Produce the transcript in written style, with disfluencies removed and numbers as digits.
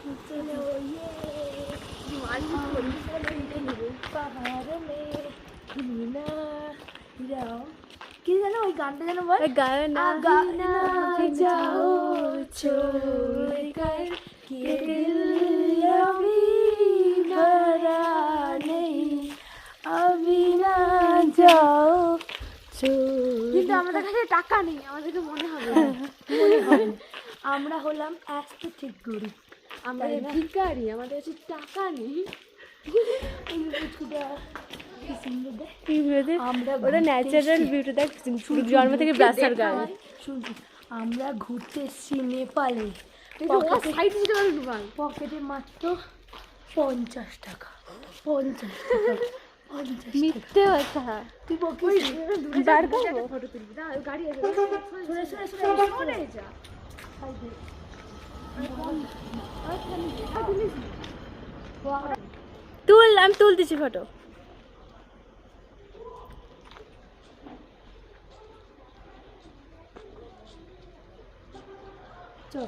चलो पहाड़ में घूमना जाओ কি জানো ওই গানটা যেন বল गाना गाना जाओ छोड़ कर के दिल अभी भरा नहीं अभी ना जाओ কিন্তু আমাদের কাছে টাকা নেই আমাদেরকে মনে হবে আমরা হলাম অ্যাস্থেটিক গরিব আমরা ভিখারি আমাদের কাছে টাকা নেই ওটা ন্যাচারাল বিউটি দেখ জন্ম থেকে ব্রাসার গান আমরা ঘুরতে এসেছি নেপালে পকেটে মাত্র 50 টাকা 50 টাকা মিথ্যে কথা তুই ফটো তুলবি না গাড়ি আছে সরে যা তুল আমি তুলতেছি ফটো চল